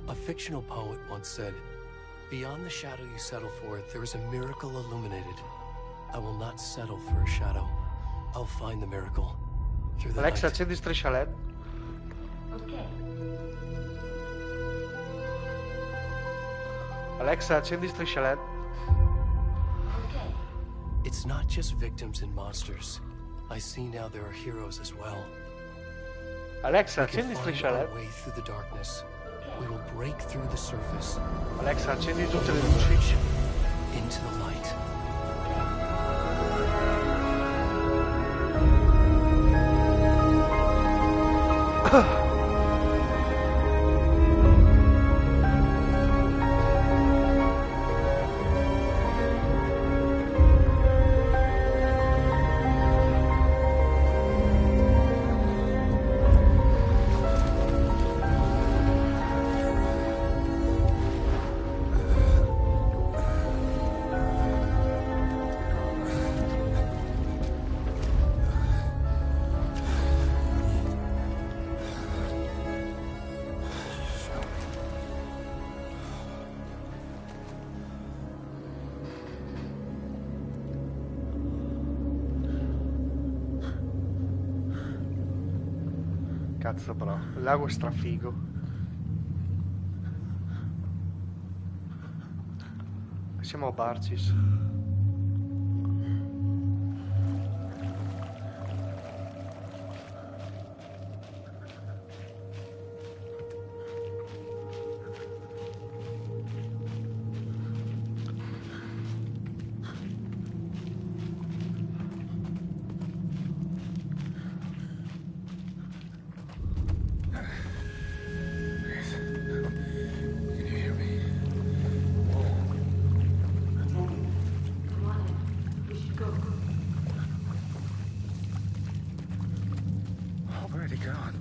A fictional poet once said, "Beyond the shadow you settle for, there is a miracle illuminated. I will not settle for a shadow. I'll find the miracle through the Alexa, night." accendi striscia LED. Ok. Alexa, accendi striscia LED. Ok. It's not just victims and monsters. I see now there are heroes as well. Alexa, We can accendi find striscia our LED. way through the darkness. We will break through the surface. Alexa, accendi tutte From le the luci. bridge into the light. Cazzo però, il lago è strafigo. Siamo a Barcis. Come on, we should go. Oh, where are they gone?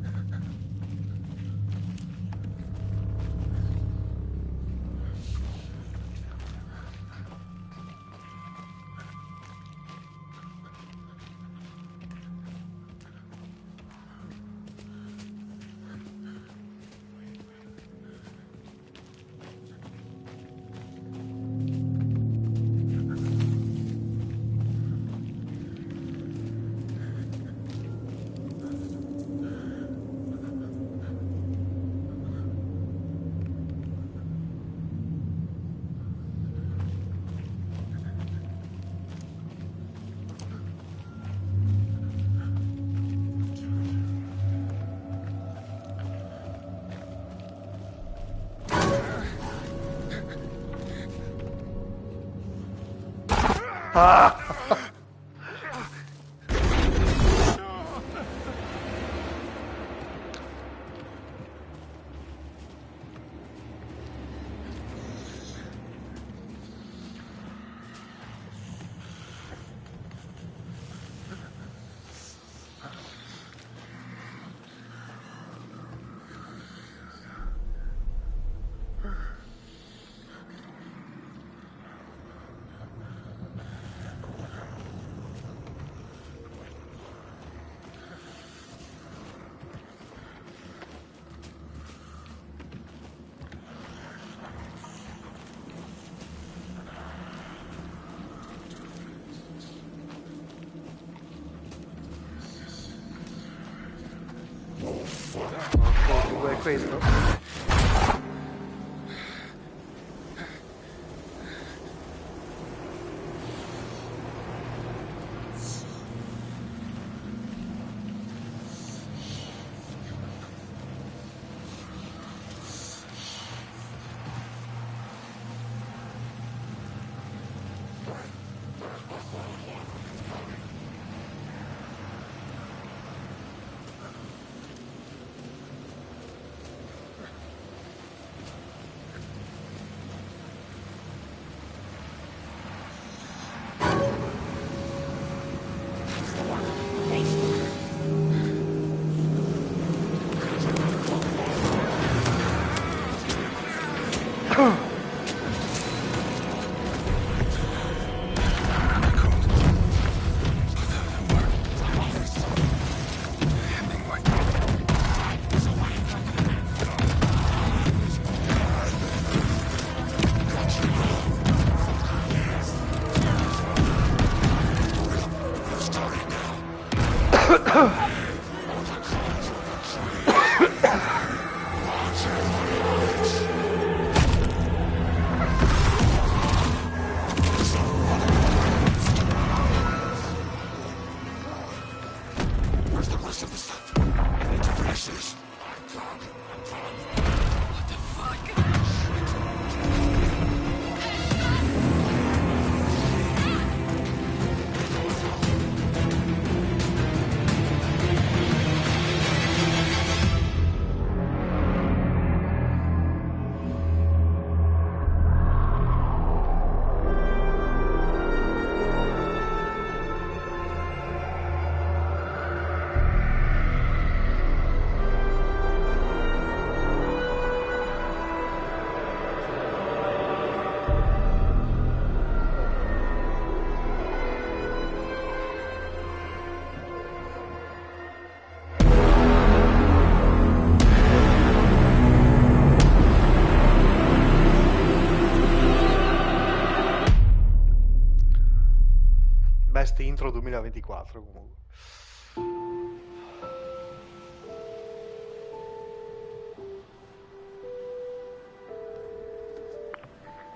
Ah! Oh, è questo? intro 2024 comunque.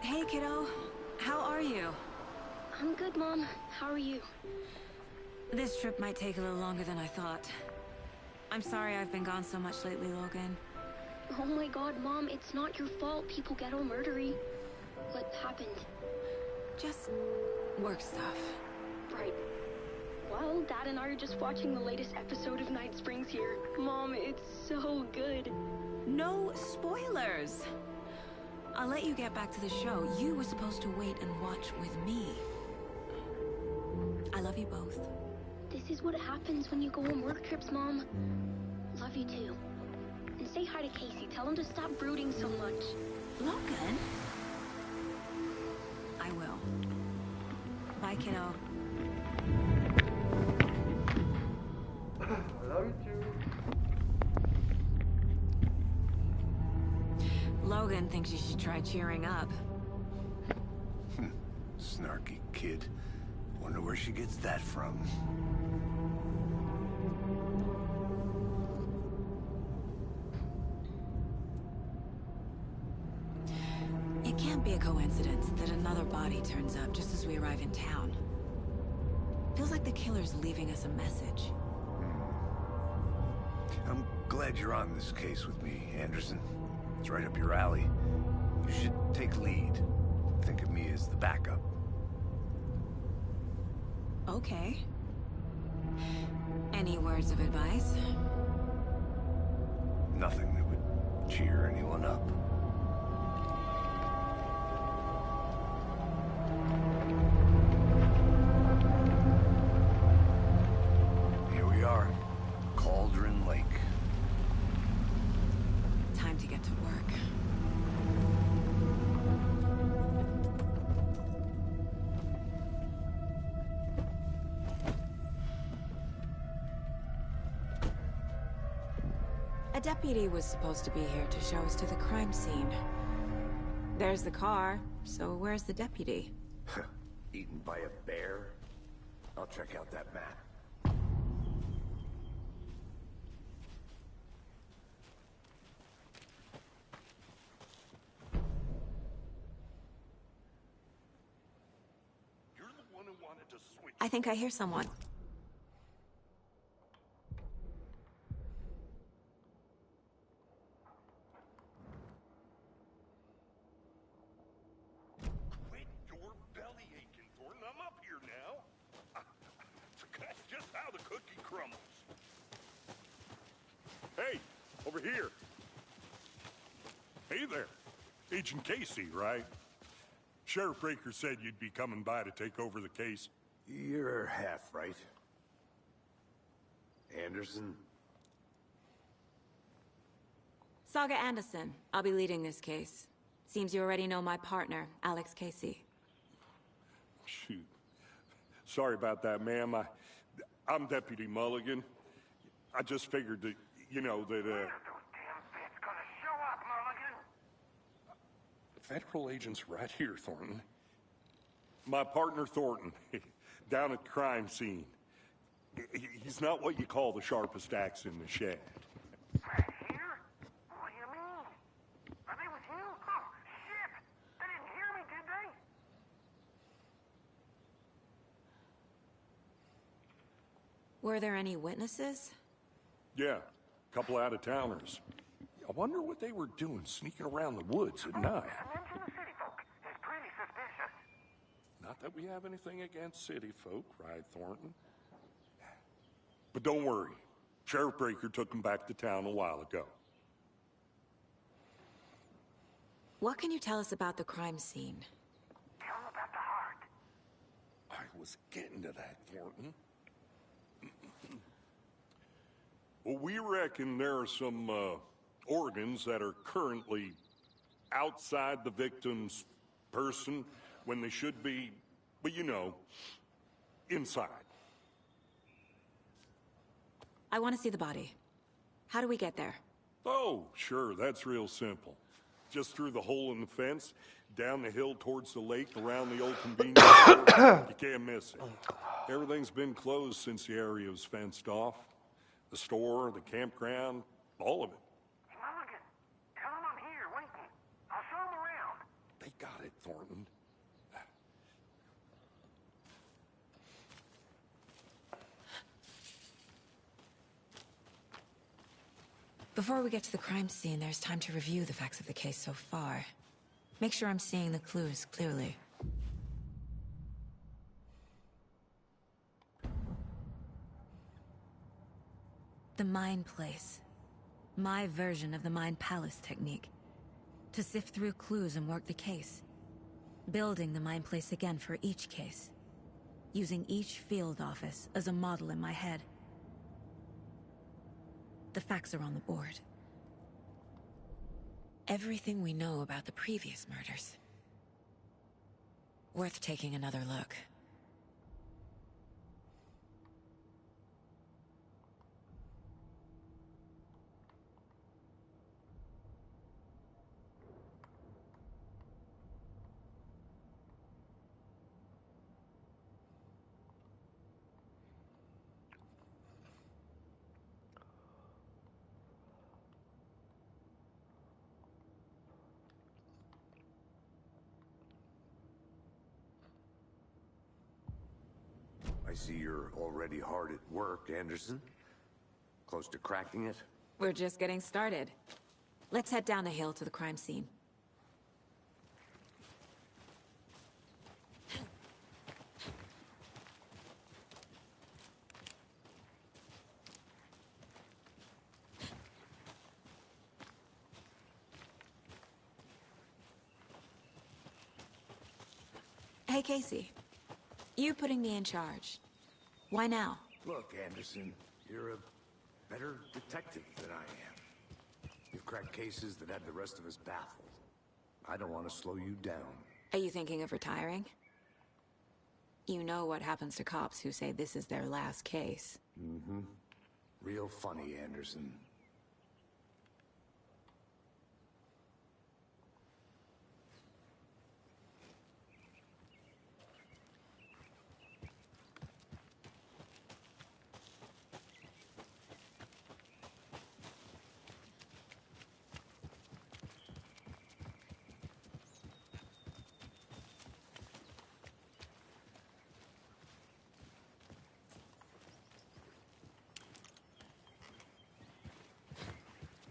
Hey, kiddo. How are you? I'm good, Mom. How are you? This trip might take a little longer than I thought. I'm sorry I've been gone so much lately, Logan. Oh my god, Mom, it's not your fault people get all murdery. What happened? Just work stuff. Right. Well, Dad and I are just watching the latest episode of Night Springs here. Mom, it's so good. No spoilers! I'll let you get back to the show. You were supposed to wait and watch with me. I love you both. This is what happens when you go on work trips, Mom. Love you too. And say hi to Casey. Tell him to stop brooding so much. Logan? I will. Bye, kiddo. I love you too. Logan thinks you should try cheering up. Snarky kid. Wonder where she gets that from. It can't be a coincidence that another body turns up just as we arrive in town. Feels like the killer's leaving us a message. I'm glad you're on this case with me, Anderson. It's right up your alley. You should take lead. Think of me as the backup. Okay. Any words of advice? Nothing that would cheer anyone up. Here we are. Cauldron Lake. Time to get to work. A deputy was supposed to be here to show us to the crime scene. There's the car, so where's the deputy? Eaten by a bear? I'll check out that map. You're the one who wanted to switch. I think I hear someone. Quit your belly aching, Thornton. I'm up here now. That's just how the cookie crumbles. Hey, over here. Hey there. Agent Casey, right? Sheriff Breaker said you'd be coming by to take over the case. You're half right. Anderson? Saga Anderson. I'll be leading this case. Seems you already know my partner, Alex Casey. Shoot. Sorry about that, ma'am. I'm Deputy Mulligan. I just figured that, you know, that, Federal agent's right here, Thornton. My partner, Thornton, down at the crime scene. He's not what you call the sharpest axe in the shed. Right here? What do you mean? Are they with you? Oh, shit! They didn't hear me, did they? Were there any witnesses? Yeah, a couple out-of-towners. I wonder what they were doing sneaking around the woods at night. Mention the city folk. It's pretty suspicious. Not that we have anything against city folk, right, Thornton? But don't worry. Sheriff Breaker took them back to town a while ago. What can you tell us about the crime scene? Tell them about the heart. I was getting to that, Thornton. Well, we reckon there are some, organs that are currently outside the victim's person when they should be, well, you know, inside. I want to see the body. How do we get there? Oh, sure, that's real simple. Just through the hole in the fence, down the hill towards the lake, around the old convenience store. You can't miss it. Everything's been closed since the area was fenced off. The store, the campground, all of it. Mulligan, tell him I'm here waiting. I'll show him around. They got it, Thornton. Before we get to the crime scene, there's time to review the facts of the case so far. Make sure I'm seeing the clues clearly. The Mind Place. My version of the Mind Palace technique. To sift through clues and work the case. Building the Mind Place again for each case. Using each field office as a model in my head. The facts are on the board. Everything we know about the previous murders. Worth taking another look. I see you're already hard at work, Anderson. Close to cracking it? We're just getting started. Let's head down the hill to the crime scene. Hey, Casey. You putting me in charge. Why now? Look, Anderson, you're a better detective than I am. You've cracked cases that had the rest of us baffled. I don't want to slow you down. Are you thinking of retiring? You know what happens to cops who say this is their last case. Mm-hmm. Real funny, Anderson.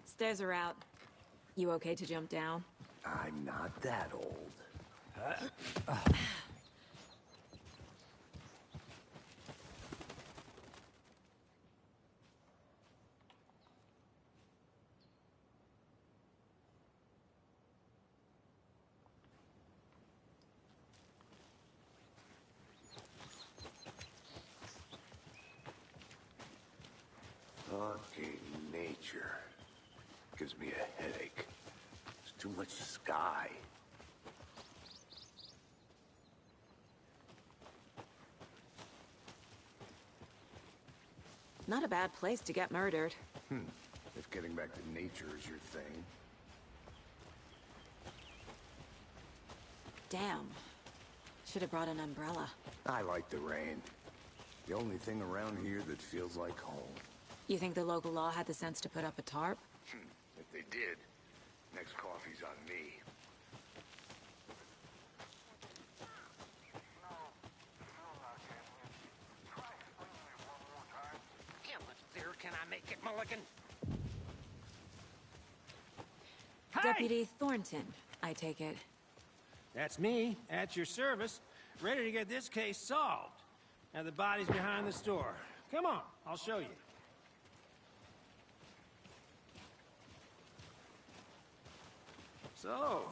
Stairs are out. You okay to jump down? I'm not that old. Fucking nature. Gives me a headache. There's too much sky. Not a bad place to get murdered. If getting back to nature is your thing. Damn. Should have brought an umbrella. I like the rain. The only thing around here that feels like home. You think the local law had the sense to put up a tarp? If they did, next coffee's on me. Can't lift there, can I make it, Mulligan? Deputy Thornton, I take it. That's me, at your service, ready to get this case solved. Now the body's behind the store. Come on, I'll show you. So,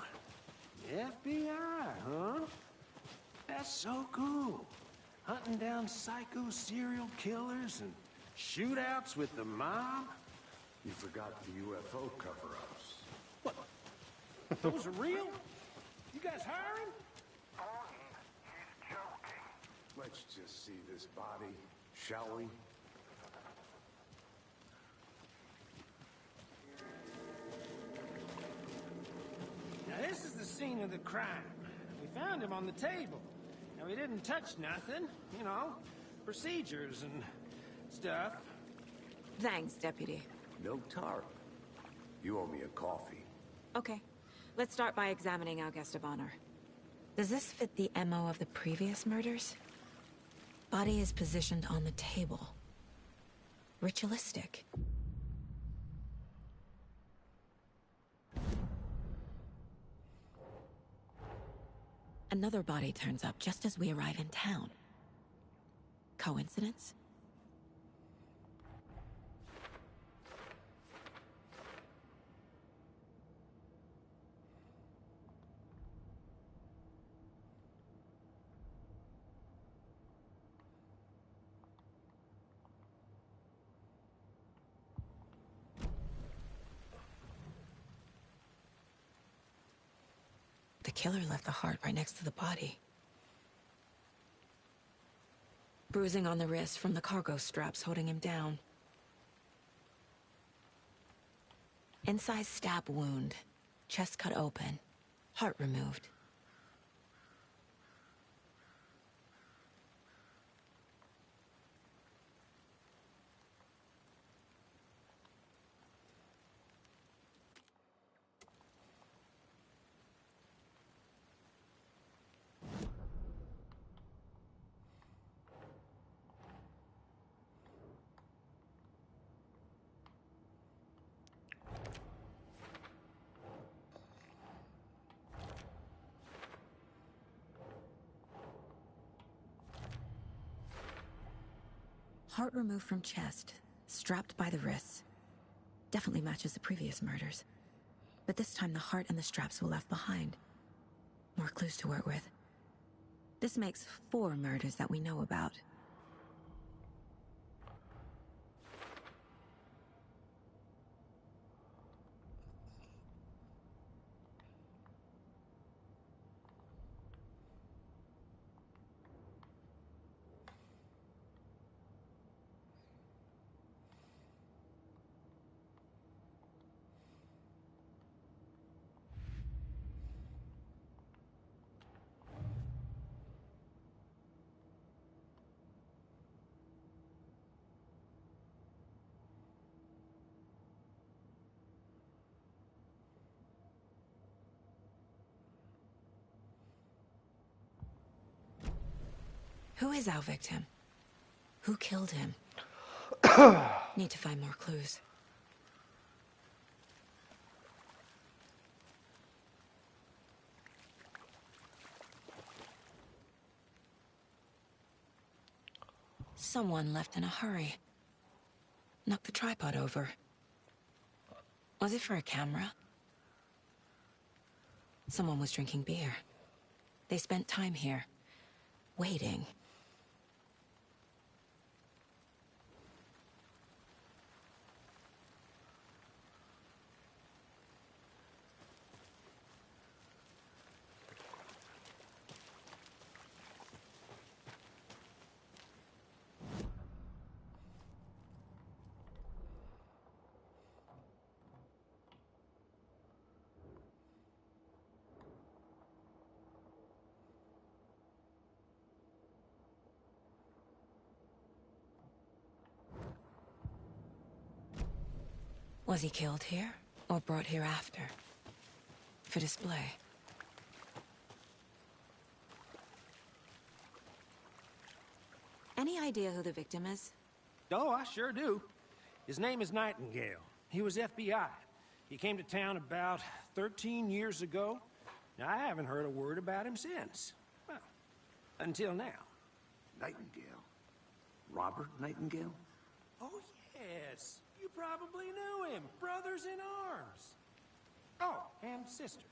FBI, huh? That's so cool. Hunting down psycho serial killers and shootouts with the mob. You forgot the UFO cover-ups. What? Those are real? You guys hiring? He's joking. Let's just see this body, shall we? Now this is the scene of the crime. We found him on the table. Now, he didn't touch nothing, you know, procedures and stuff. Thanks, Deputy. No tar. You owe me a coffee. Okay. Let's start by examining our guest of honor. Does this fit the MO of the previous murders? Body is positioned on the table. Ritualistic. Another body turns up just as we arrive in town. Coincidence? The killer left the heart right next to the body. Bruising on the wrist from the cargo straps holding him down. Incised stab wound. Chest cut open. Heart removed. Heart removed from chest, strapped by the wrists. Definitely matches the previous murders. But this time the heart and the straps were left behind. More clues to work with. This makes 4 murders that we know about. Who is our victim? Who killed him? Need to find more clues. Someone left in a hurry. Knocked the tripod over. Was it for a camera? Someone was drinking beer. They spent time here, waiting. Was he killed here, or brought here after? For display? Any idea who the victim is? Oh, I sure do. His name is Nightingale. He was FBI. He came to town about 13 years ago. Now, I haven't heard a word about him since. Well, until now. Nightingale? Robert Nightingale? Oh, yes. You probably knew him. Brothers in arms. Oh, and sisters.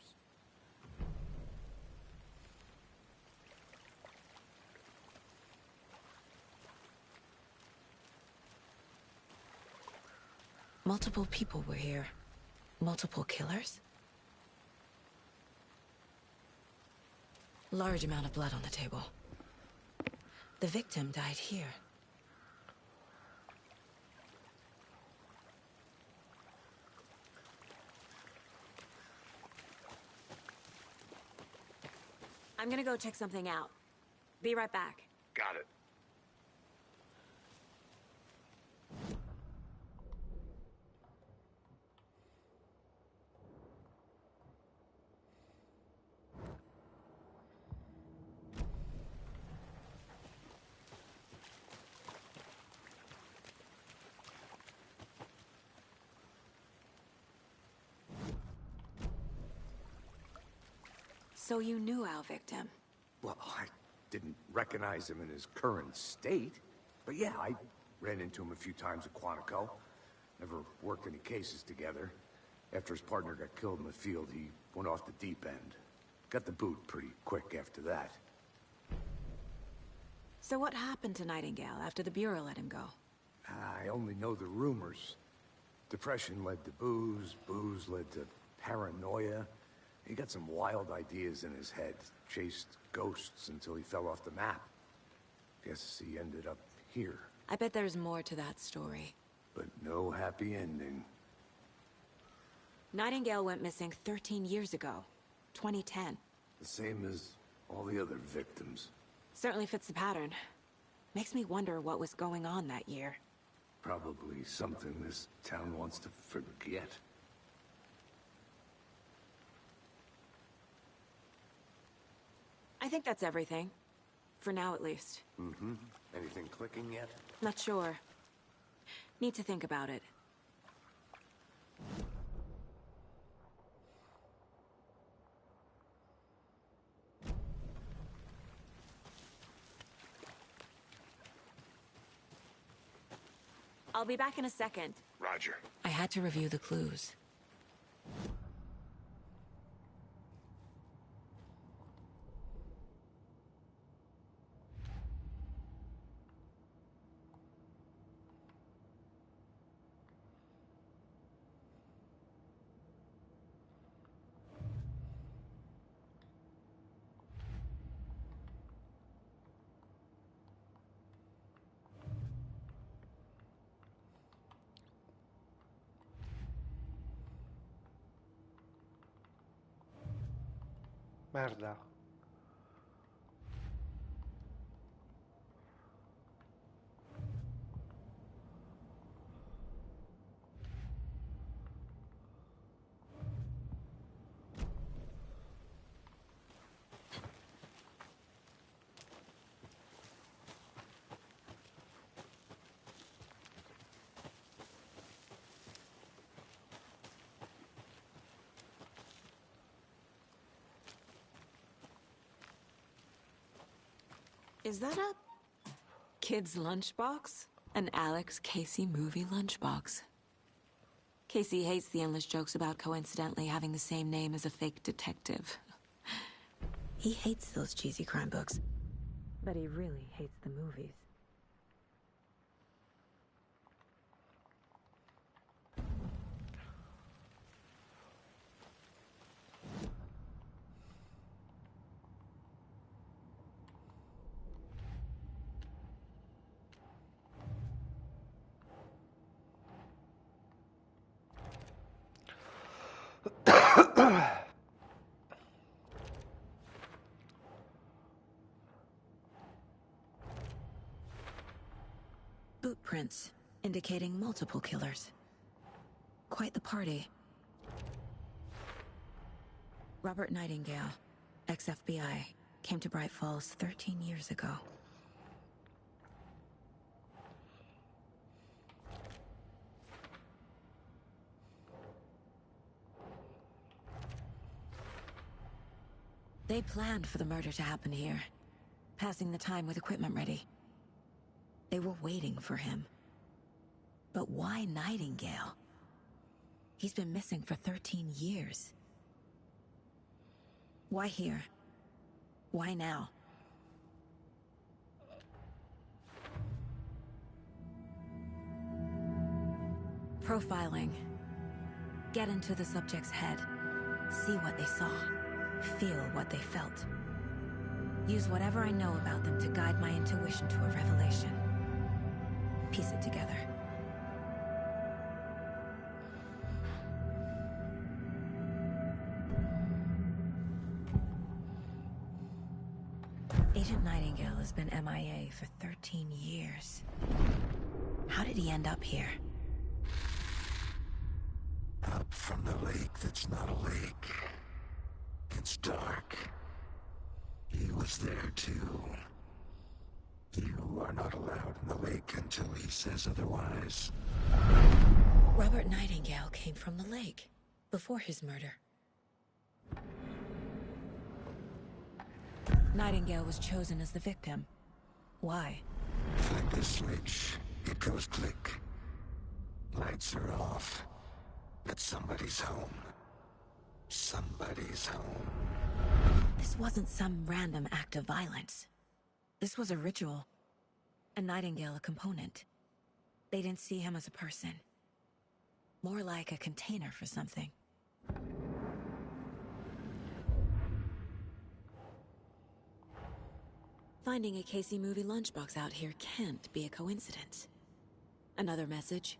Multiple people were here. Multiple killers? Large amount of blood on the table. The victim died here. I'm gonna go check something out. Be right back. Got it. So you knew our victim? Well, I didn't recognize him in his current state. But yeah, I ran into him a few times at Quantico. Never worked any cases together. After his partner got killed in the field, he went off the deep end. Got the boot pretty quick after that. So what happened to Nightingale after the Bureau let him go? I only know the rumors. Depression led to booze, booze led to paranoia. He got some wild ideas in his head, chased ghosts until he fell off the map. Guess he ended up here. I bet there's more to that story. But no happy ending. Nightingale went missing 13 years ago. 2010. The same as all the other victims. Certainly fits the pattern. Makes me wonder what was going on that year. Probably something this town wants to forget. I think that's everything. For now, at least. Mm-hmm. Anything clicking yet? Not sure. Need to think about it. I'll be back in a second. Roger. I had to review the clues. Merda. Is that a kid's lunchbox? An Alex Casey movie lunchbox. Casey hates the endless jokes about coincidentally having the same name as a fake detective. He hates those cheesy crime books. But he really hates the movies. Boot prints, indicating multiple killers. Quite the party. Robert Nightingale, ex-FBI, came to Bright Falls 13 years ago. They planned for the murder to happen here, passing the time with equipment ready. They were waiting for him. But why Nightingale? He's been missing for 13 years. Why here? Why now? Profiling. Get into the subject's head. See what they saw. Feel what they felt. Use whatever I know about them to guide my intuition to a revelation. Piece it together. Agent Nightingale has been MIA for 13 years. How did he end up here? Up from the lake that's not a lake. It's dark. He was there too. You are not allowed in the lake until he says otherwise. Robert Nightingale came from the lake, before his murder. Nightingale was chosen as the victim. Why? Flick the switch, it goes click. Lights are off. But somebody's home. Somebody's home. This wasn't some random act of violence. This was a ritual. And Nightingale a component. They didn't see him as a person. More like a container for something. Finding a Casey movie lunchbox out here can't be a coincidence. Another message?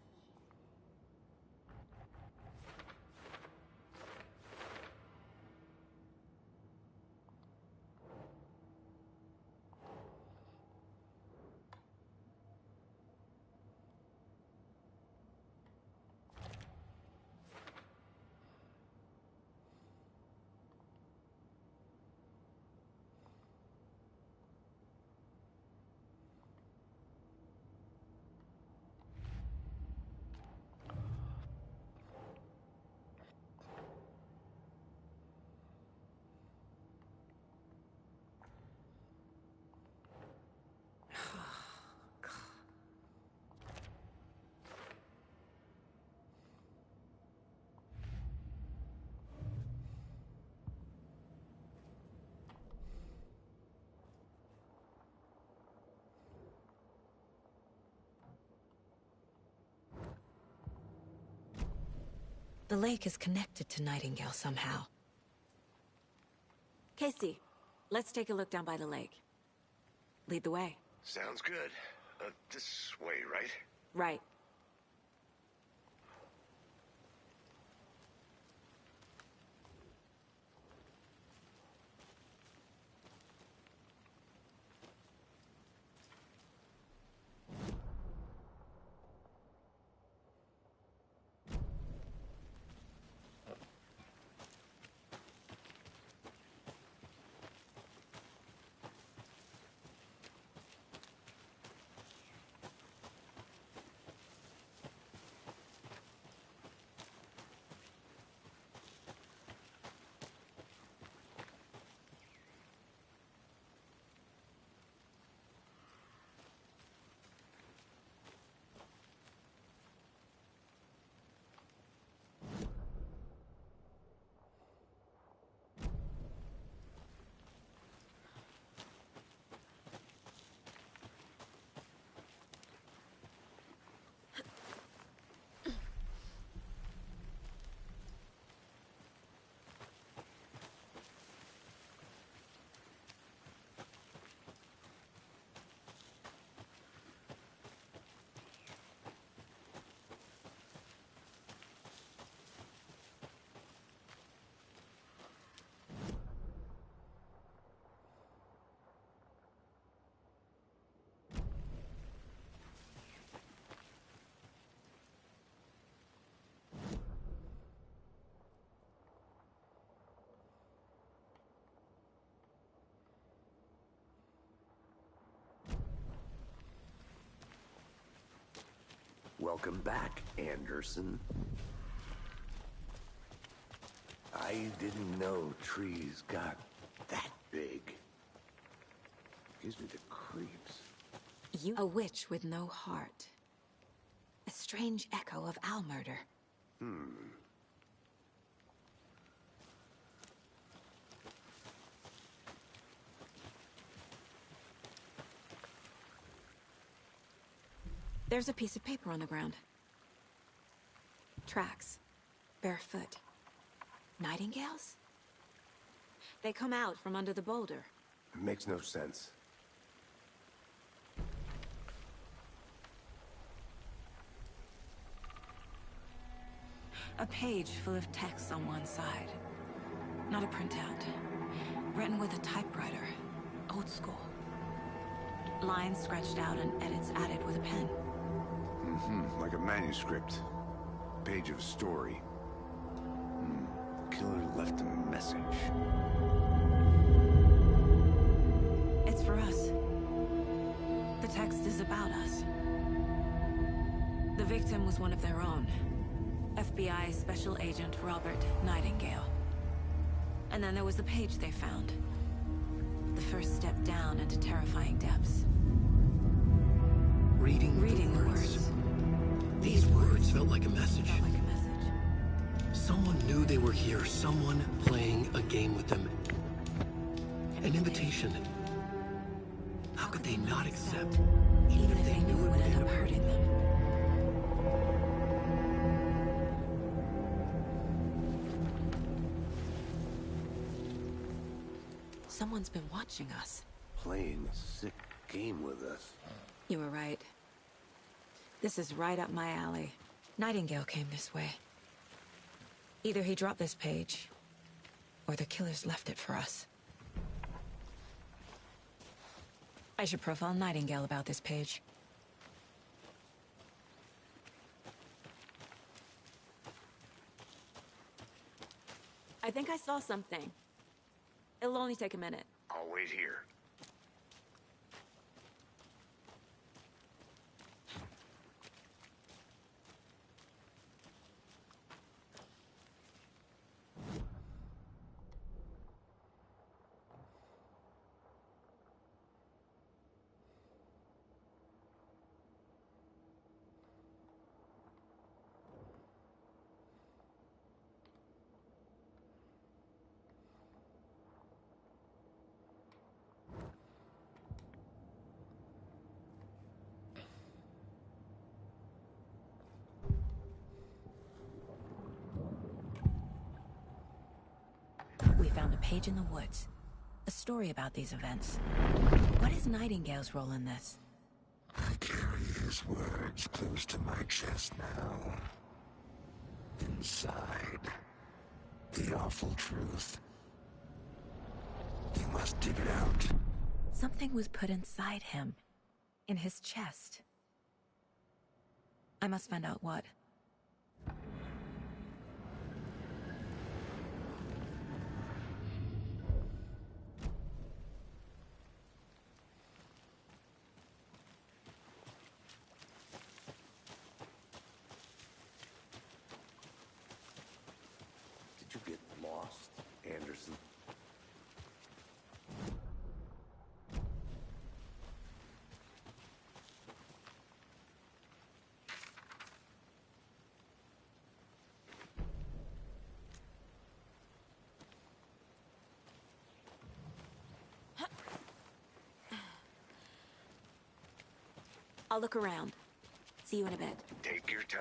The lake is connected to Nightingale somehow. Casey, let's take a look down by the lake. Lead the way. Sounds good. This way, right? Right. Welcome back, Anderson. I didn't know trees got that big. Gives me the creeps. You a witch with no heart. A strange echo of Al murder. There's a piece of paper on the ground. Tracks. Barefoot. Nightingales? They come out from under the boulder. It makes no sense. A page full of text on one side. Not a printout. Written with a typewriter. old school. Lines scratched out and edits added with a pen. Like a manuscript. Page of a story. Killer left a message. It's for us. The text is about us. The victim was one of their own. FBI Special Agent Robert Nightingale. And then there was the page they found. The first step down into terrifying depths. Reading the words. These words felt like a message. Someone knew they were here. Someone playing a game with them. An invitation. How could they not accept, even if they knew it would end up hurting them? Someone's been watching us. Playing a sick game with us. You were right. This is right up my alley. Nightingale came this way. Either he dropped this page, or the killers left it for us. I should profile Nightingale about this page. I think I saw something. It'll only take a minute. I'll wait here. We found a page in the woods. A story about these events. What is Nightingale's role in this? I carry his words close to my chest now. Inside, the awful truth. You must dig it out. Something was put inside him. In his chest. I must find out what. Did you get lost, Anderson? I'll look around. See you in a bit. Take your time.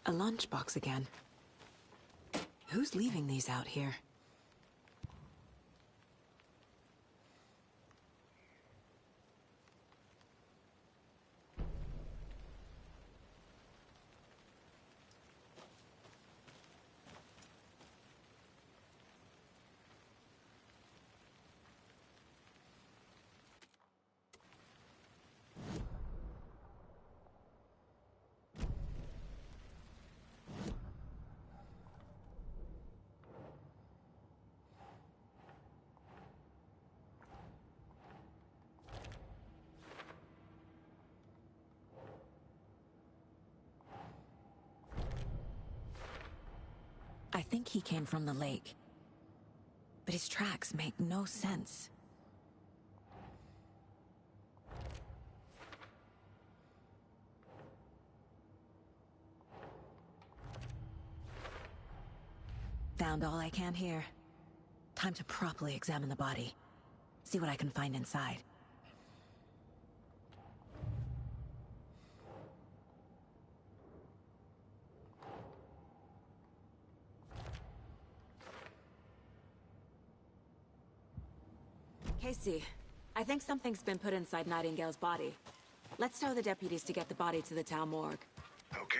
A lunchbox again. Who's leaving these out here? I think he came from the lake. But his tracks make no sense. found all I can here. Time to properly examine the body. See what I can find inside. Casey, I think something's been put inside Nightingale's body. Let's tell the deputies to get the body to the town morgue. Okay.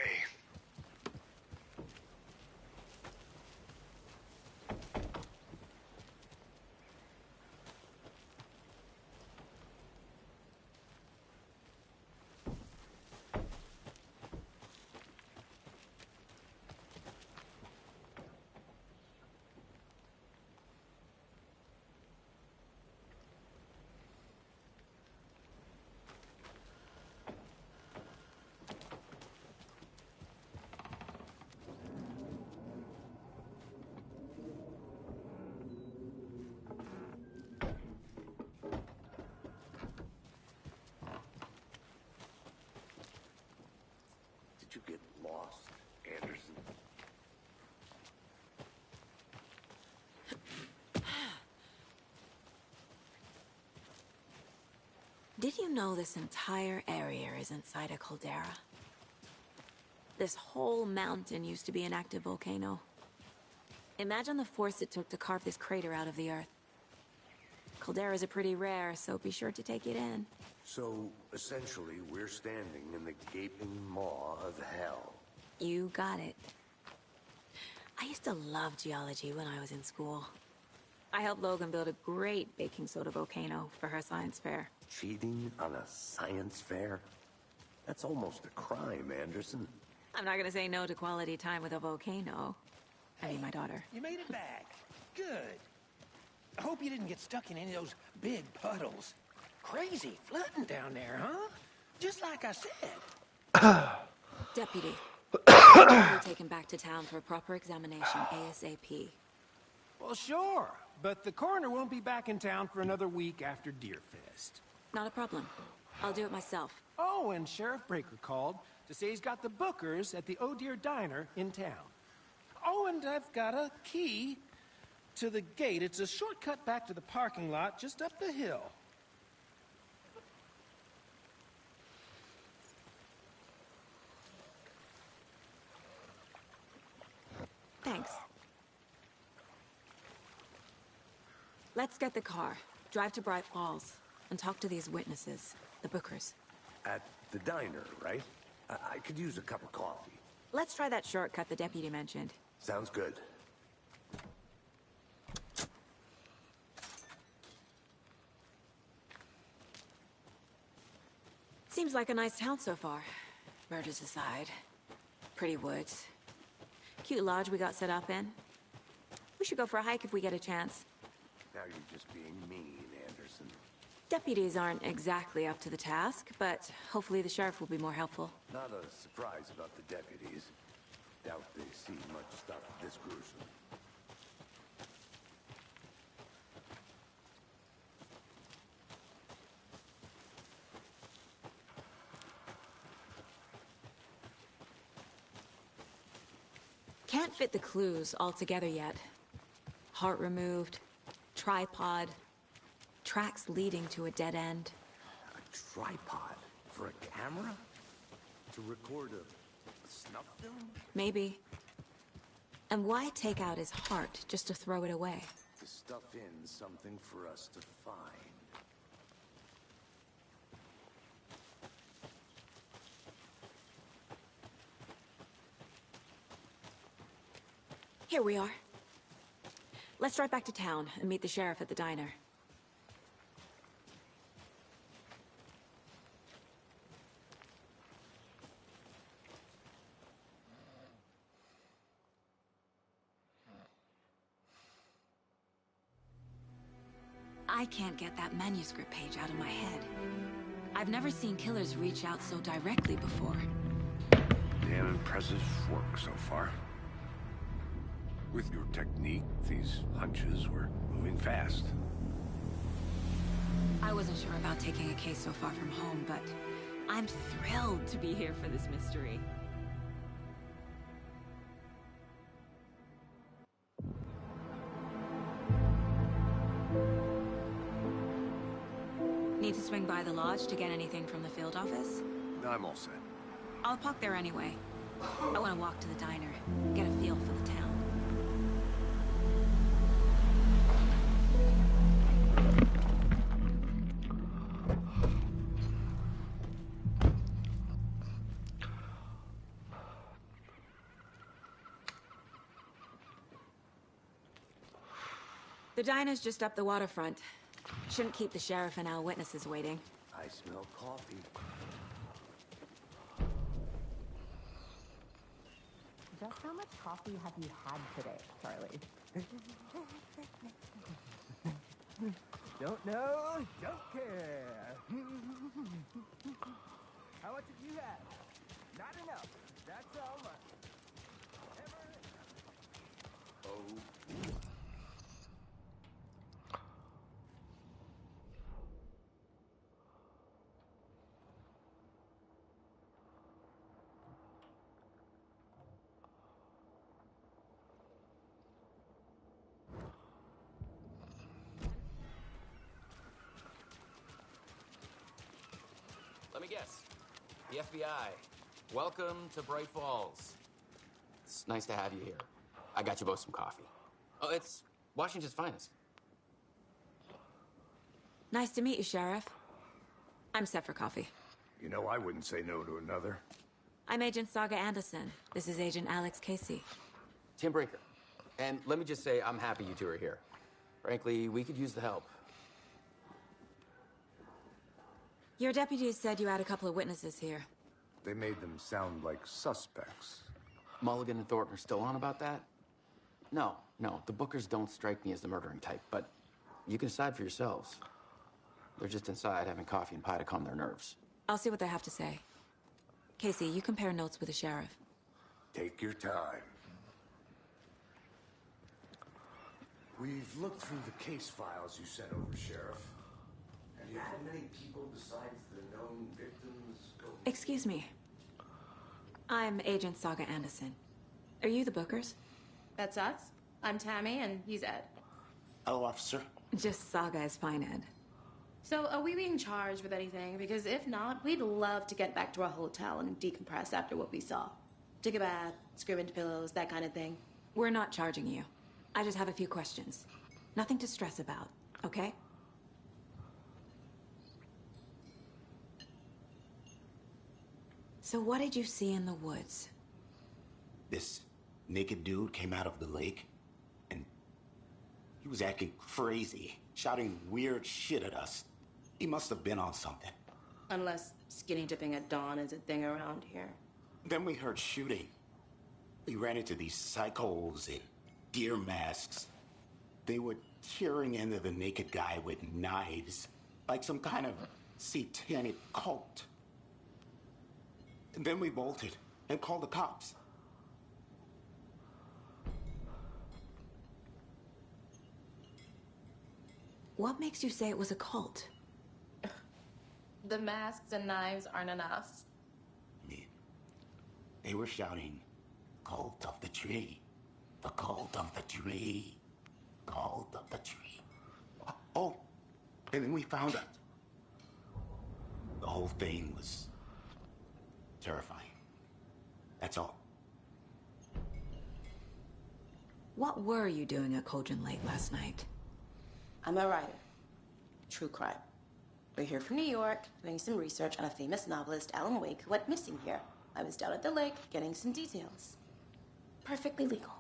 Did you get lost, Anderson? Did you know this entire area is inside a caldera? This whole mountain used to be an active volcano. Imagine the force it took to carve this crater out of the earth. Calderas are pretty rare, so be sure to take it in. So, essentially, we're standing in the gaping maw of hell. You got it. I used to love geology when I was in school. I helped Logan build a great baking soda volcano for her science fair. Cheating on a science fair? That's almost a crime, Anderson. I'm not gonna say no to quality time with a volcano. I mean, my daughter. You made it back. Good. I hope you didn't get stuck in any of those big puddles. Crazy flooding down there, huh? Just like I said. Deputy. We're taken back to town for a proper examination ASAP. Well, sure. But the coroner won't be back in town for another week after Deerfest. Not a problem. I'll do it myself. Oh, and Sheriff Breaker called to say he's got the Bookers at the Oh Dear Diner in town. Oh, and I've got a key to the gate. It's a shortcut back to the parking lot just up the hill. Thanks. Let's get the car, drive to Bright Falls, and talk to these witnesses, the Bookers. At the diner, right? I could use a cup of coffee. Let's try that shortcut the deputy mentioned. Sounds good. Seems like a nice town so far. Murders aside. Pretty woods. Cute lodge we got set up in. We should go for a hike if we get a chance. Now you're just being mean, Anderson. Deputies aren't exactly up to the task, but hopefully the sheriff will be more helpful. Not a surprise about the deputies. Doubt they see much stuff this gruesome. Can't fit the clues all together yet. Heart removed, tripod, tracks leading to a dead end. A tripod? For a camera? To record a snuff film? Maybe. And why take out his heart just to throw it away? To stuff in something for us to find. Here we are. Let's drive back to town and meet the sheriff at the diner. I can't get that manuscript page out of my head. I've never seen killers reach out so directly before. Damn impressive work so far. With your technique, these hunches were moving fast. I wasn't sure about taking a case so far from home, but I'm thrilled to be here for this mystery. swing by the lodge to get anything from the field office? No, I'm all set. I'll park there anyway. I want to walk to the diner, get a feel for the town. The diner's just up the waterfront. Shouldn't keep the sheriff and our witnesses waiting. I smell coffee. Just how much coffee have you had today, Charlie? Don't know, don't care. How much have you had? Not enough. That's how much. Oh. Let me guess. The FBI. Welcome to Bright Falls. It's nice to have you here. I got you both some coffee. Oh, it's Washington's finest. Nice to meet you, Sheriff. I'm set for coffee. You know, I wouldn't say no to another. I'm Agent Saga Anderson. This is Agent Alex Casey. Tim Brinker. And let me just say, I'm happy you two are here. Frankly, we could use the help. Your deputies said you had a couple of witnesses here. They made them sound like suspects. Mulligan and Thornton are still on about that? No, the Bookers don't strike me as the murdering type, but you can decide for yourselves. They're just inside having coffee and pie to calm their nerves. I'll see what they have to say. Casey, you compare notes with the sheriff. Take your time. We've looked through the case files you sent over, Sheriff. Have you had many people besides the known victims go... Excuse me. I'm Agent Saga Anderson. Are you the Bookers? That's us. I'm Tammy, and he's Ed. Hello, officer. Just Saga is fine, Ed. So, are we being charged with anything? Because if not, we'd love to get back to our hotel and decompress after what we saw. Take a bath, scream into pillows, that kind of thing. We're not charging you. I just have a few questions. Nothing to stress about, okay? So what did you see in the woods? This naked dude came out of the lake, and he was acting crazy, shouting weird shit at us. He must have been on something. Unless skinny dipping at dawn is a thing around here. Then we heard shooting. We ran into these psychos in deer masks. They were tearing into the naked guy with knives, like some kind of satanic cult. And then we bolted and called the cops. What makes you say it was a cult? The masks and knives aren't enough. They were shouting, "Cult of the tree, the cult of the tree, cult of the tree." Oh, and then we found out. The whole thing was terrifying. That's all. What were you doing at Cauldron Lake last night? I'm a writer. True crime. We're here from New York, doing some research on a famous novelist, Alan Wake, who went missing here. I was down at the lake, getting some details. Perfectly legal.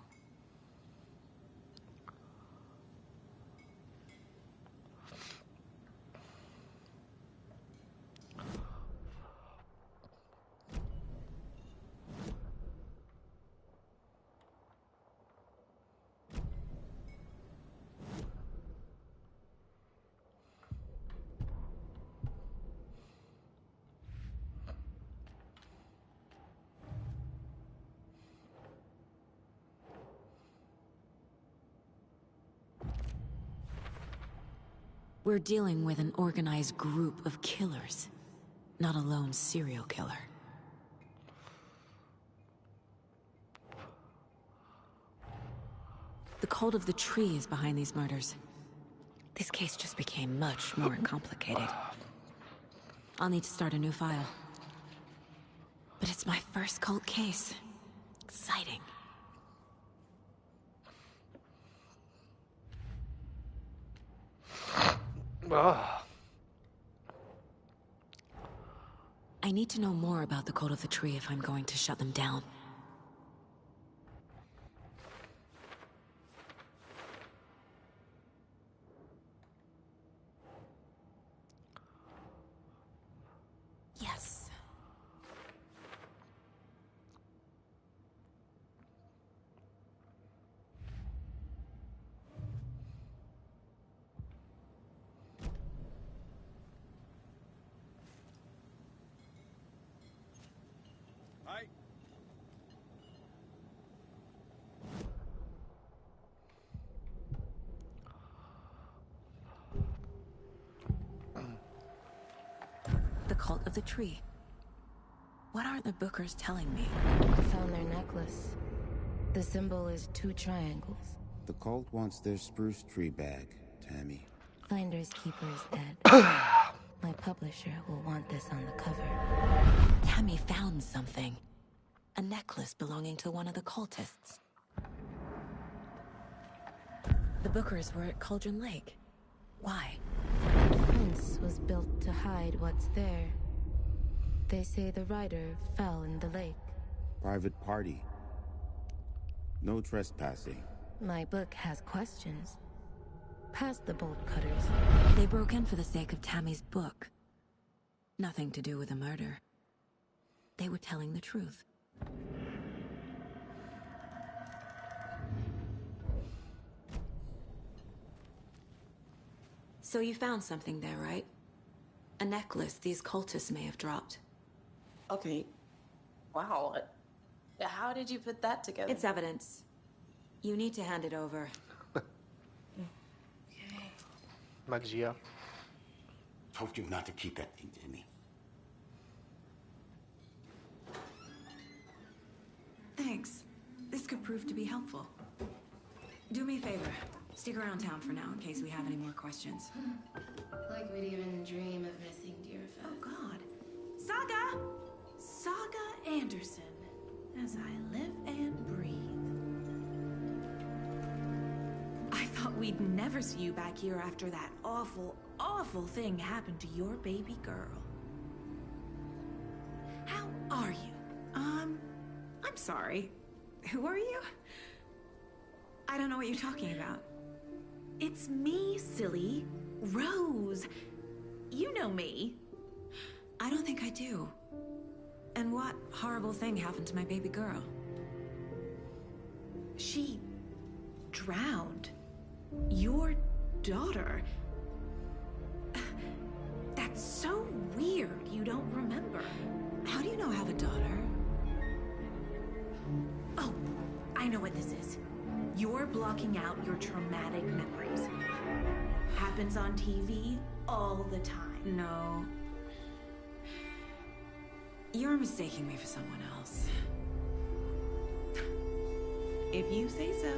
We're dealing with an organized group of killers, not a lone serial killer. The cult of the tree is behind these murders. This case just became much more complicated. I'll need to start a new file. But it's my first cult case. Exciting. I need to know more about the Cult of the Tree if I'm going to shut them down. Yes. Hi. The Cult of the Tree. What aren't the Bookers telling me? I found their necklace. The symbol is 2 triangles. The cult wants their spruce tree bag, Tammy. Finders Keepers dead. My publisher will want this on the cover. Tammy found something. A necklace belonging to one of the cultists. The Bookers were at Cauldron Lake. Why? The fence was built to hide what's there. They say the rider fell in the lake. Private party. No trespassing. My book has questions. Past the bolt cutters. They broke in for the sake of Tammy's book. Nothing to do with the murder. They were telling the truth. So you found something there, right? A necklace these cultists may have dropped. Okay. Wow. How did you put that together? It's evidence. You need to hand it over. Magia. Told you not to keep that thing to me. Thanks. This could prove to be helpful. Do me a favor. Stick around town for now in case we have any more questions. Like we'd even dream of missing Deerfest. Oh, God. Saga! Saga Anderson. As I live and breathe. I thought we'd never see you back here after that awful, awful thing happened to your baby girl. How are you? I'm sorry. Who are you? I don't know what you're talking about. It's me, silly. Rose. You know me. I don't think I do. And what horrible thing happened to my baby girl? She drowned. Your daughter. That's so weird you don't remember. How do you know I have a daughter? Oh, I know what this is. You're blocking out your traumatic memories. Happens on TV all the time. No. You're mistaking me for someone else. If you say so.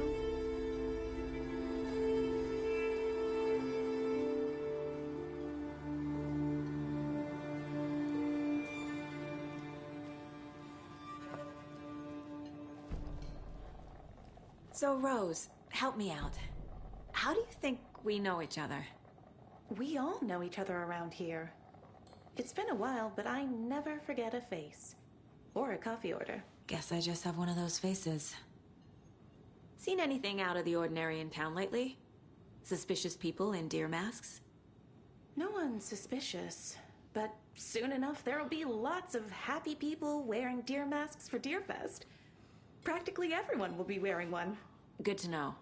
So, Rose, help me out. How do you think we know each other? We all know each other around here. It's been a while, but I never forget a face. Or a coffee order. Guess I just have one of those faces. Seen anything out of the ordinary in town lately? Suspicious people in deer masks? No one's suspicious. But soon enough, there'll be lots of happy people wearing deer masks for Deerfest. Practically everyone will be wearing one. Good to know.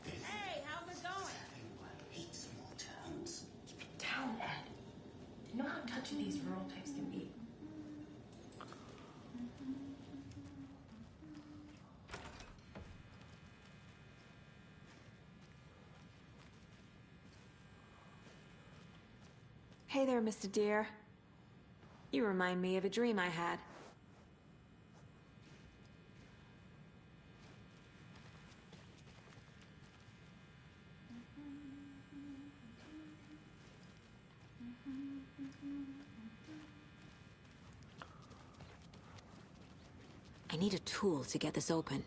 Hey, how's it going? I hate small towns. Keep it down, Ed. You know how touchy these rural types can be. Hey there, Mr. Deer. You remind me of a dream I had. I need a tool to get this open.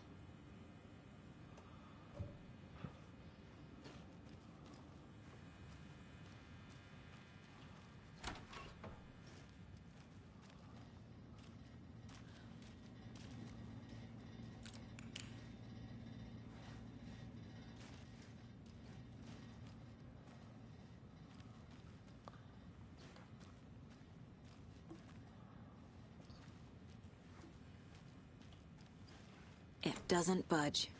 It doesn't budge.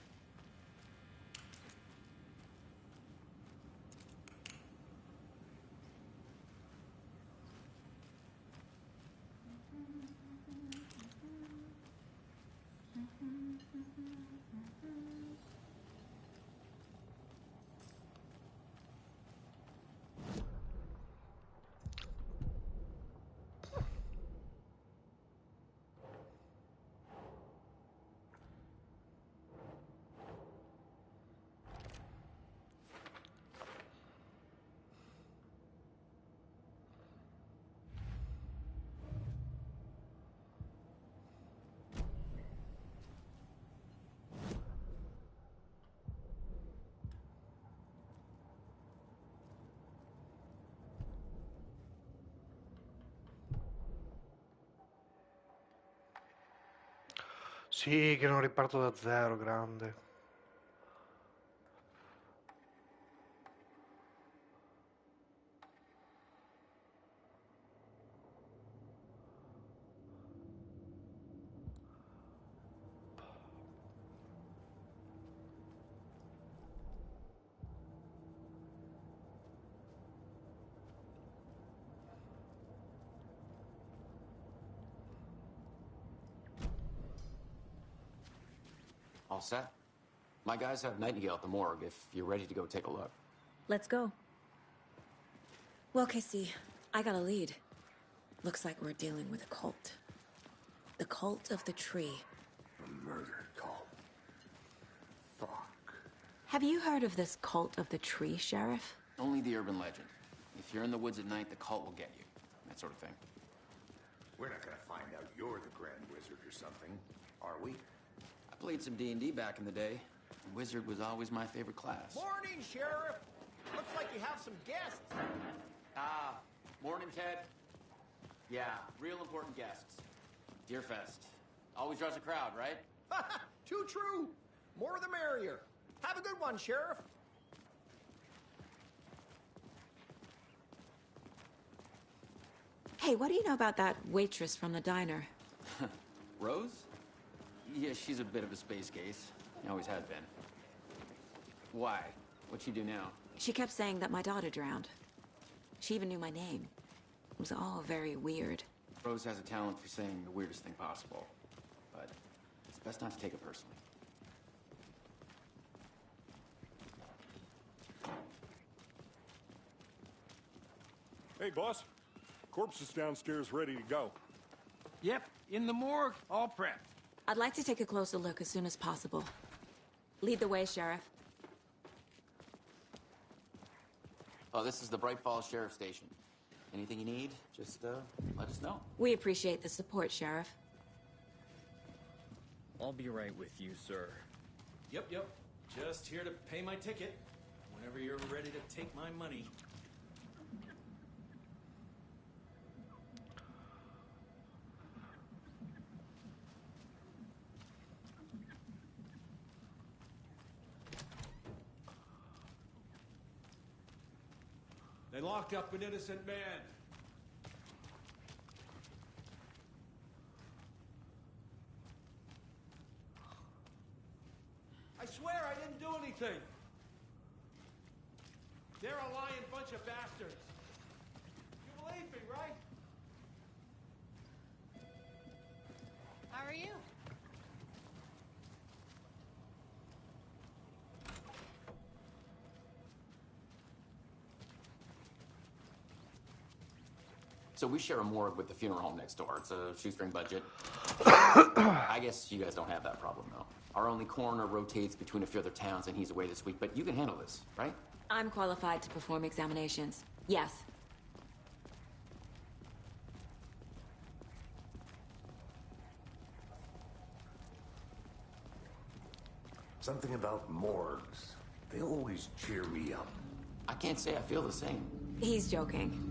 Sì, che non riparto da zero, grande. All set? My guys have Nightingale at the morgue if you're ready to go take a look. Let's go. Well, Casey, I got a lead. Looks like we're dealing with a cult. The Cult of the Tree. A murder cult. Fuck. Have you heard of this Cult of the Tree, Sheriff? Only the urban legend. If you're in the woods at night, the cult will get you. That sort of thing. We're not gonna find out you're the Grand Wizard or something, are we? I played some D&D back in the day. Wizard was always my favorite class. Morning, Sheriff. Looks like you have some guests. Morning, Ted. Yeah, real important guests. Deerfest. Always draws a crowd, right? Too true. More the merrier. Have a good one, Sheriff. Hey, what do you know about that waitress from the diner? Rose? Yeah, she's a bit of a space case. Always had been. Why? What'd she do now? She kept saying that my daughter drowned. She even knew my name. It was all very weird. Rose has a talent for saying the weirdest thing possible. But it's best not to take it personally. Hey, boss. Corpse is downstairs ready to go. Yep, in the morgue, all prepped. I'd like to take a closer look as soon as possible. Lead the way, Sheriff. Oh, this is the Bright Falls Sheriff Station. Anything you need, just let us know. We appreciate the support, Sheriff. I'll be right with you, sir. Yep. Just here to pay my ticket. Whenever you're ready to take my money. They locked up an innocent man. I swear I didn't do anything. They're a lying bunch of bastards. You believe me, right? How are you? So we share a morgue with the funeral home next door. It's a shoestring budget. I guess you guys don't have that problem, though. Our only coroner rotates between a few other towns, and he's away this week. But you can handle this, right? I'm qualified to perform examinations. Yes. Something about morgues. They always cheer me up. I can't say I feel the same. He's joking.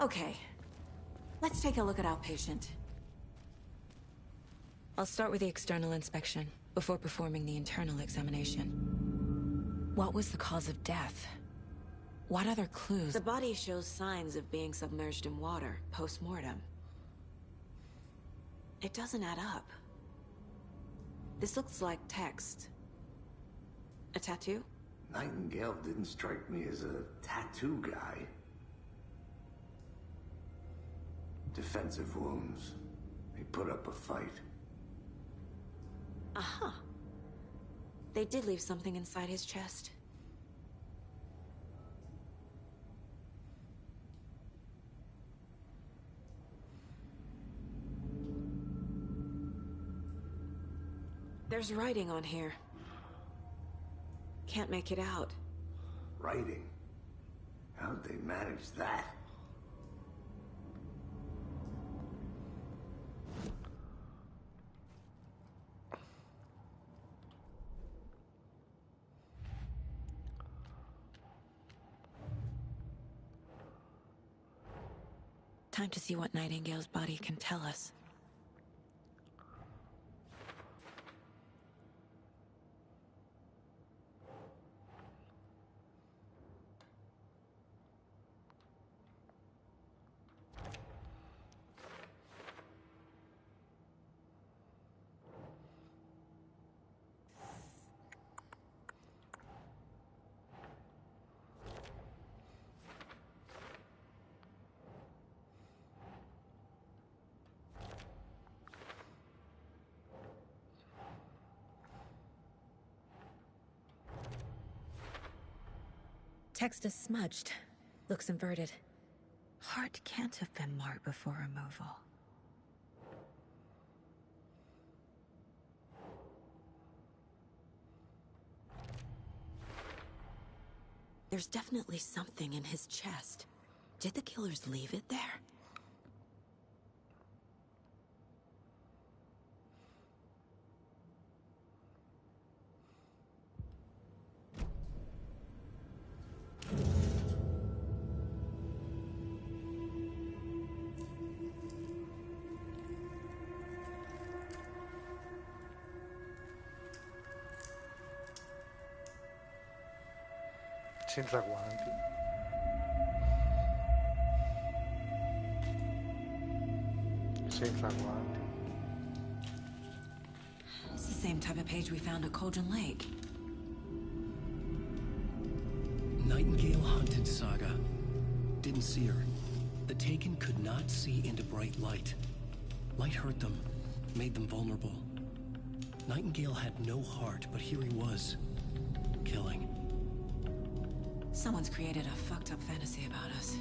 Okay, let's take a look at our patient. I'll start with the external inspection before performing the internal examination. What was the cause of death? What other clues? The body shows signs of being submerged in water post-mortem. It doesn't add up. This looks like text. A tattoo? Nightingale didn't strike me as a tattoo guy. Defensive wounds. He put up a fight. Uh-huh. They did leave something inside his chest. There's writing on here. Can't make it out. Writing? How'd they manage that? Time to see what Nightingale's body can tell us. Text is smudged. Looks inverted. Heart can't have been marked before removal. There's definitely something in his chest. Did the killers leave it there? Senza guanti. Senza guanti. It's the same type of page we found at Cauldron Lake. Nightingale hunted Saga. Didn't see her. The Taken could not see into bright light. Light hurt them, made them vulnerable. Nightingale had no heart, but here he was, killing. Someone's created a fucked up fantasy about us.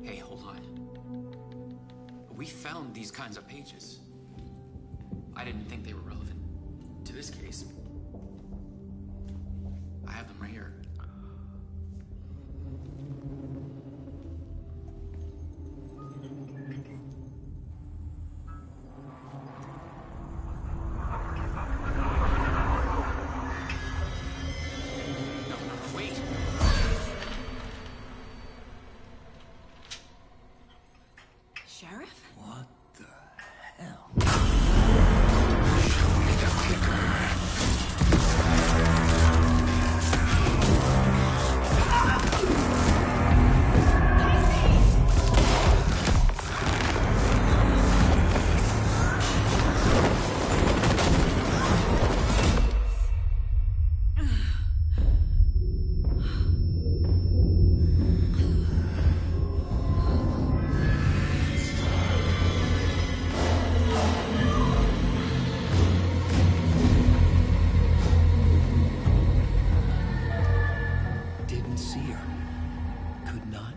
Hey, hold on. We found these kinds of pages. I didn't think they were relevant to this case. I have them right here.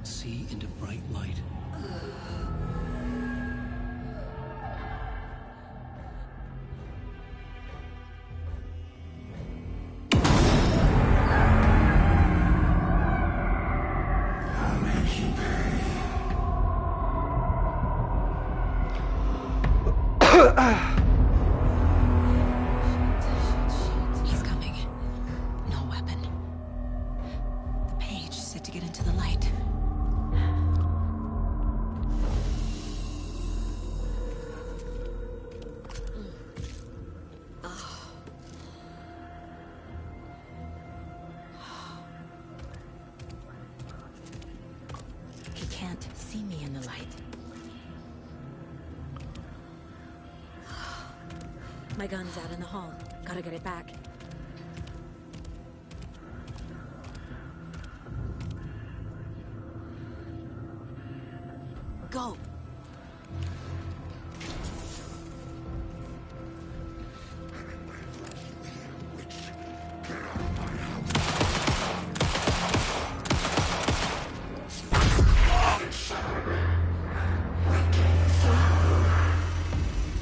see into bright light. He's coming. No weapon. The page set to get into the light. He can't see me in the light. My gun's out in the hall. Gotta get it back. Go!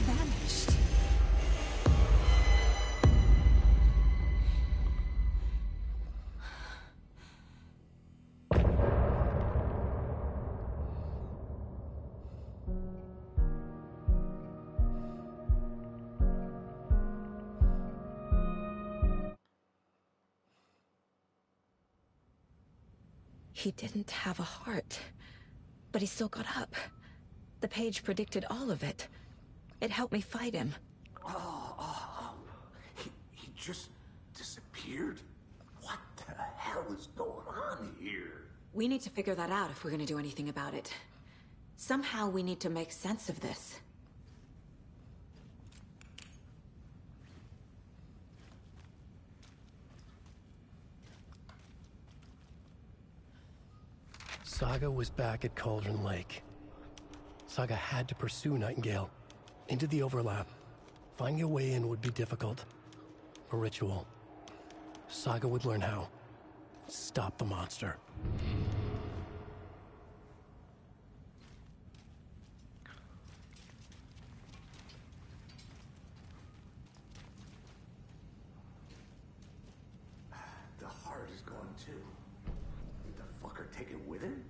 Vanished. He didn't have a heart, but he still got up. The page predicted all of it. It helped me fight him. He just disappeared? What the hell is going on here? We need to figure that out if we're gonna do anything about it. Somehow we need to make sense of this. Saga was back at Cauldron Lake. Saga had to pursue Nightingale. Into the overlap. Finding a way in would be difficult. A ritual. Saga would learn how. Stop the monster. The heart is gone too. Did the fucker take it with him?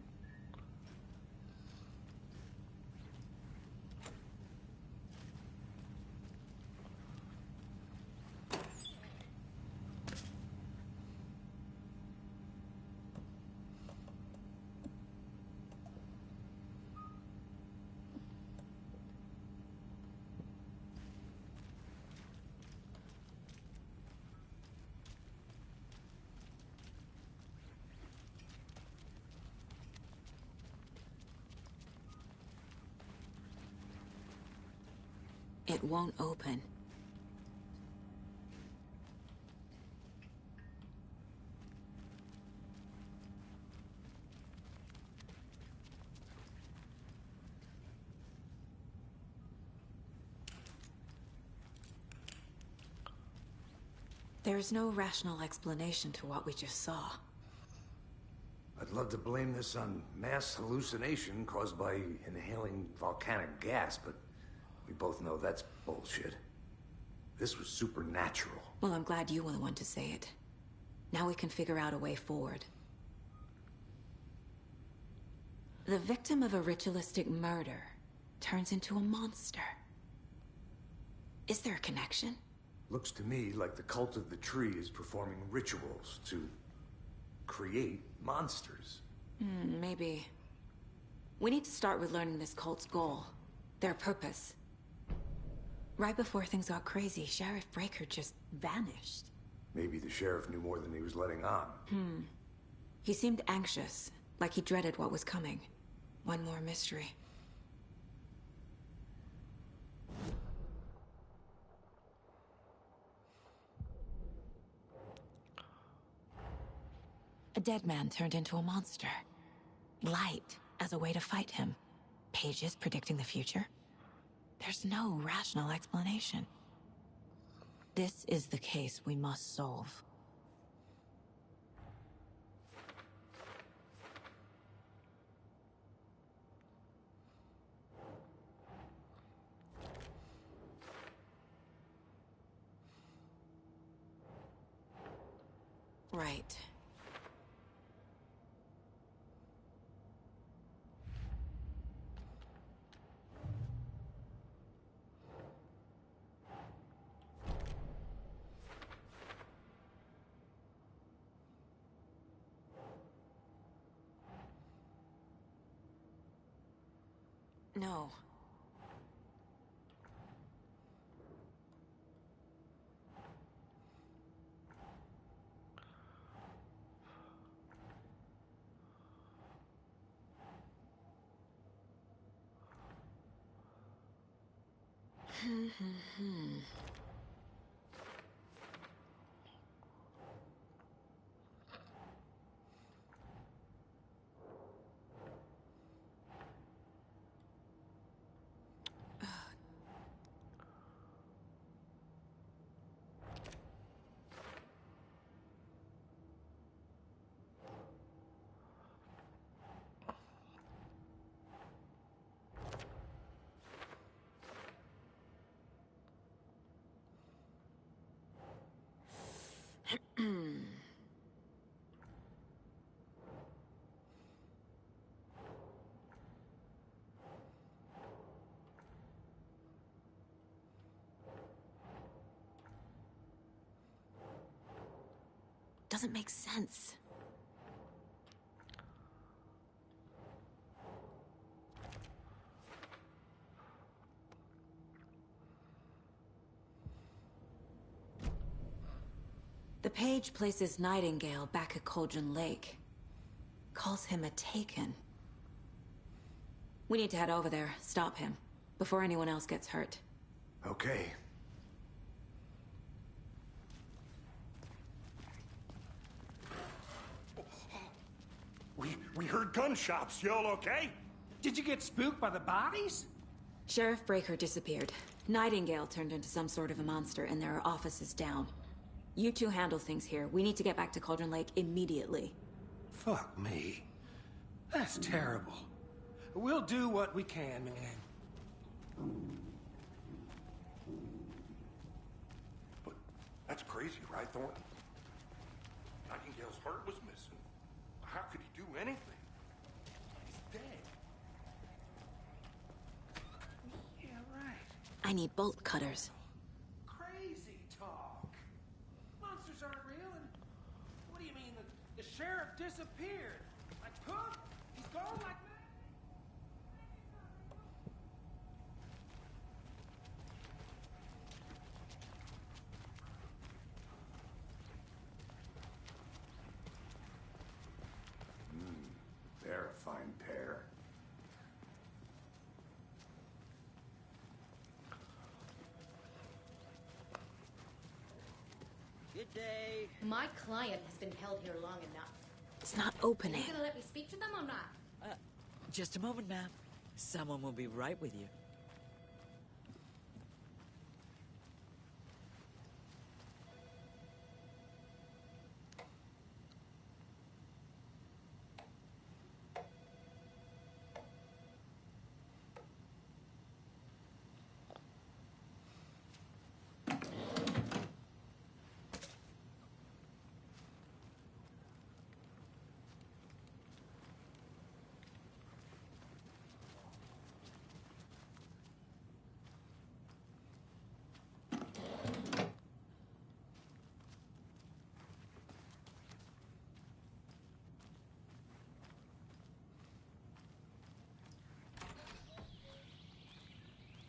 It won't open. There's no rational explanation to what we just saw. I'd love to blame this on mass hallucination caused by inhaling volcanic gas, but we both know that's bullshit. This was supernatural. Well, I'm glad you were the one to say it. Now we can figure out a way forward. The victim of a ritualistic murder turns into a monster. Is there a connection? Looks to me like the cult of the tree is performing rituals to create monsters. Maybe. We need to start with learning this cult's goal. Their purpose. Right before things got crazy, Sheriff Breaker just vanished. Maybe the sheriff knew more than he was letting on. He seemed anxious, like he dreaded what was coming. One more mystery. A dead man turned into a monster. Light as a way to fight him. Pages predicting the future. There's no rational explanation. This is the case we must solve. right. No. Doesn't make sense. The page places Nightingale back at Cauldron Lake. Calls him a Taken. We need to head over there, stop him, before anyone else gets hurt. Okay. We heard gunshots. Y'all okay? Did you get spooked by the bodies? Sheriff Breaker disappeared. Nightingale turned into some sort of a monster, and there are offices down. You two handle things here. We need to get back to Cauldron Lake immediately. Fuck me. That's terrible. We'll do what we can, man. But that's crazy, right, Thornton? Nightingale's heart was missing. How could he do anything? He's dead. Yeah, right. I need bolt cutters. Crazy talk. Monsters aren't real, and what do you mean the sheriff disappeared? Like poof? He's gone like that? They're a fine pair. Good day. My client has been held here long enough. It's not opening. Are you gonna let me speak to them or not? Just a moment, ma'am. Someone will be right with you.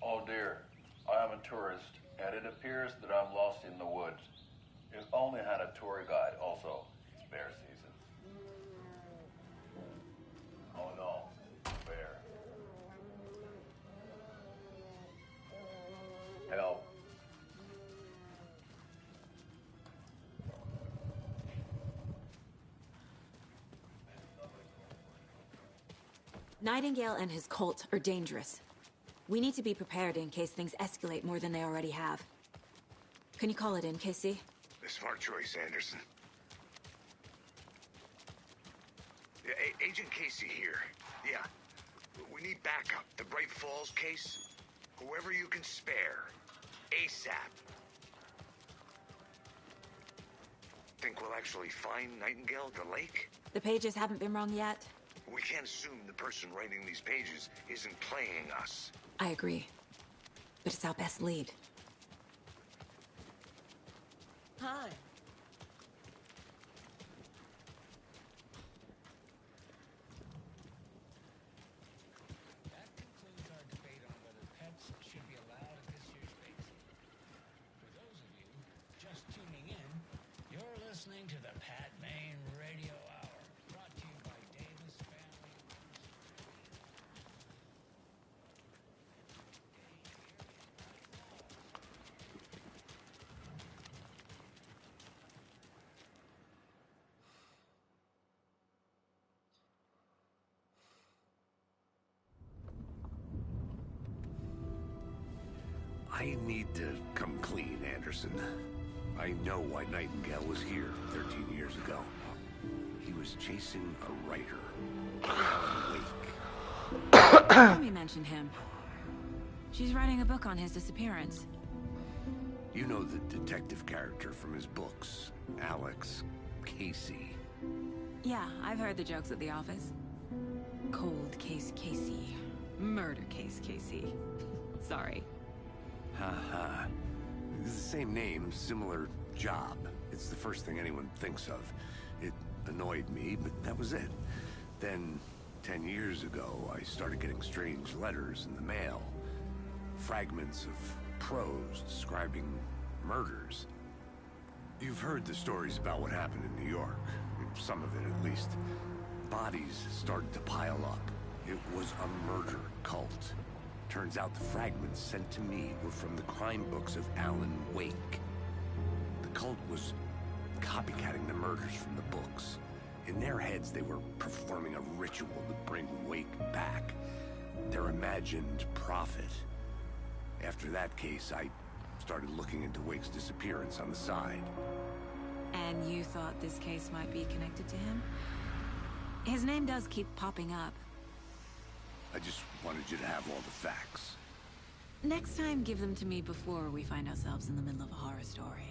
Oh dear, I am a tourist, and it appears that I'm lost in the woods. If only had a tour guide also. It's bear season. Oh no, bear. Help. Nightingale and his cult are dangerous. We need to be prepared in case things escalate more than they already have. Can you call it in, Casey? A smart choice, Anderson. Yeah, Agent Casey here. Yeah. We need backup. The Bright Falls case. Whoever you can spare. ASAP. Think we'll actually find Nightingale at the lake? The pages haven't been wrong yet. We can't assume the person writing these pages isn't playing us. I agree. But it's our best lead. Hi. That concludes our debate on whether pets should be allowed at this year's bake sale. For those of you just tuning in, you're listening to the Pat Maine Radio Hour, brought to you by Davis Family. I need to come clean, Anderson. I know why Nightingale was here 13 years ago. He was chasing a writer, Alan Wake. Tommy mentioned him. She's writing a book on his disappearance. You know the detective character from his books, Alex Casey. Yeah, I've heard the jokes at the office. Cold case Casey. Murder case Casey. Sorry. Ha. It's the same name, similar job. It's the first thing anyone thinks of. It annoyed me, but that was it. Then, 10 years ago, I started getting strange letters in the mail. Fragments of prose describing murders. You've heard the stories about what happened in New York. Some of it, at least. Bodies started to pile up. It was a murder cult. Turns out the fragments sent to me were from the crime books of Alan Wake. The cult was copycatting the murders from the books. In their heads, they were performing a ritual to bring Wake back. Their imagined prophet. After that case, I started looking into Wake's disappearance on the side. And you thought this case might be connected to him? His name does keep popping up. I just wanted you to have all the facts. Next time, give them to me before we find ourselves in the middle of a horror story.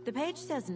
The page says